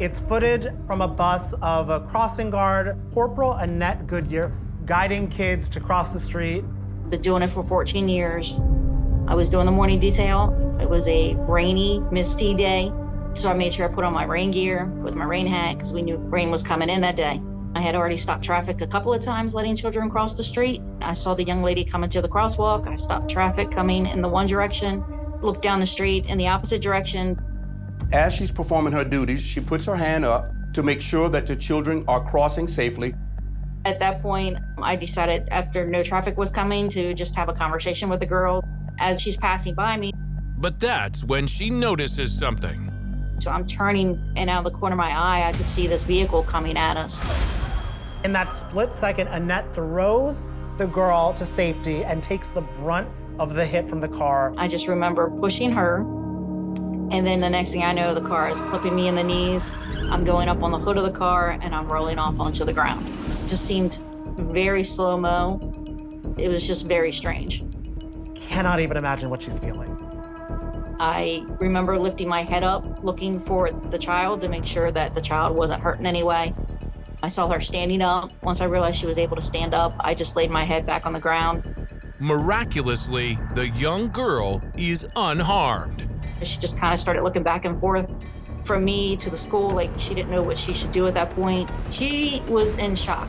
It's footage from a bus of a crossing guard, Corporal Annette Goodyear, guiding kids to cross the street. Been doing it for 14 years. I was doing the morning detail. It was a rainy, misty day, so I made sure I put on my rain gear with my rain hat because we knew rain was coming in that day. I had already stopped traffic a couple of times letting children cross the street. I saw the young lady coming to the crosswalk. I stopped traffic coming in the one direction, looked down the street in the opposite direction. As she's performing her duties, she puts her hand up to make sure that the children are crossing safely. At that point, I decided after no traffic was coming to just have a conversation with the girl as she's passing by me. But that's when she notices something. So I'm turning, and out of the corner of my eye, I could see this vehicle coming at us. In that split second, Annette throws the girl to safety and takes the brunt of the hit from the car. I just remember pushing her, and then the next thing I know, the car is clipping me in the knees. I'm going up on the hood of the car, and I'm rolling off onto the ground. It just seemed very slow-mo. It was just very strange. Cannot even imagine what she's feeling. I remember lifting my head up, looking for the child to make sure that the child wasn't hurt in any way. I saw her standing up. Once I realized she was able to stand up, I just laid my head back on the ground. Miraculously, the young girl is unharmed. She just kind of started looking back and forth from me to the school, like she didn't know what she should do at that point. She was in shock.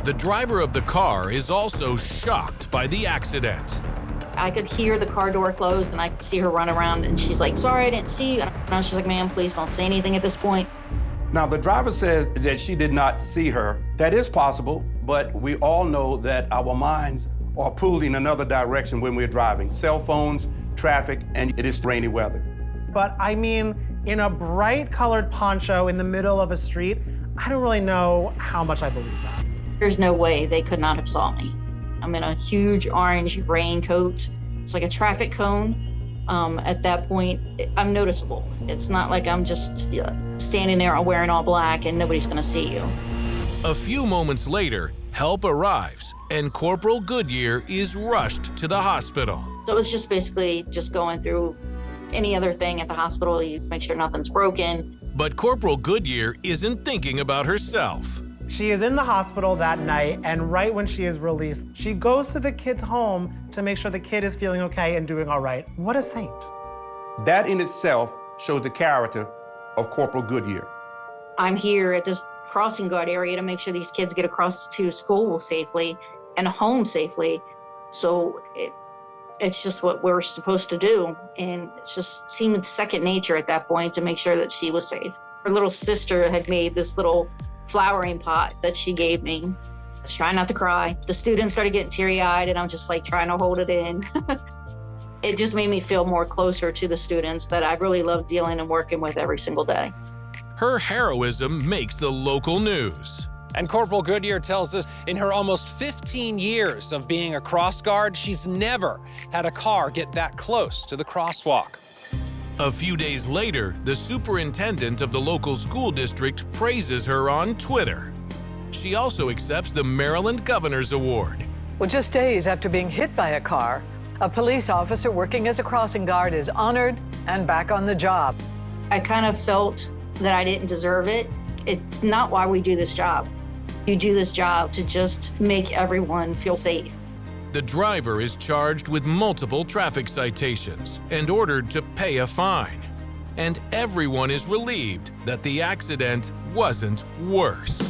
The driver of the car is also shocked by the accident. I could hear the car door close, and I could see her run around, and she's like, "Sorry, I didn't see you." And she's like, "Ma'am, please don't say anything at this point." Now, the driver says that she did not see her. That is possible, but we all know that our minds are pulled in another direction when we're driving. Cell phones, traffic, and it is rainy weather. But I mean, in a bright colored poncho in the middle of a street, I don't really know how much I believe that. There's no way they could not have saw me. I'm in a huge orange raincoat. It's like a traffic cone. At that point, I'm noticeable. It's not like I'm just standing there wearing all black and nobody's gonna see you. A few moments later, help arrives and Corporal Goodyear is rushed to the hospital. So it's just basically just going through any other thing at the hospital. You make sure nothing's broken. But Corporal Goodyear isn't thinking about herself. She is in the hospital that night, and right when she is released, she goes to the kid's home to make sure the kid is feeling okay and doing all right. What a saint. That in itself shows the character of Corporal Goodyear. I'm here at this crossing guard area to make sure these kids get across to school safely and home safely. So it's just what we're supposed to do. And it just seemed second nature at that point to make sure that she was safe. Her little sister had made this little flowering pot that she gave me. I was trying not to cry. The students started getting teary-eyed, and I'm just like trying to hold it in. It just made me feel more closer to the students that I really love dealing and working with every single day. Her heroism makes the local news. And Corporal Goodyear tells us in her almost 15 years of being a cross guard, she's never had a car get that close to the crosswalk. A few days later, the superintendent of the local school district praises her on Twitter. She also accepts the Maryland Governor's Award. Well, just days after being hit by a car, a police officer working as a crossing guard is honored and back on the job. I kind of felt that I didn't deserve it. It's not why we do this job. You do this job to just make everyone feel safe. The driver is charged with multiple traffic citations and ordered to pay a fine. And everyone is relieved that the accident wasn't worse.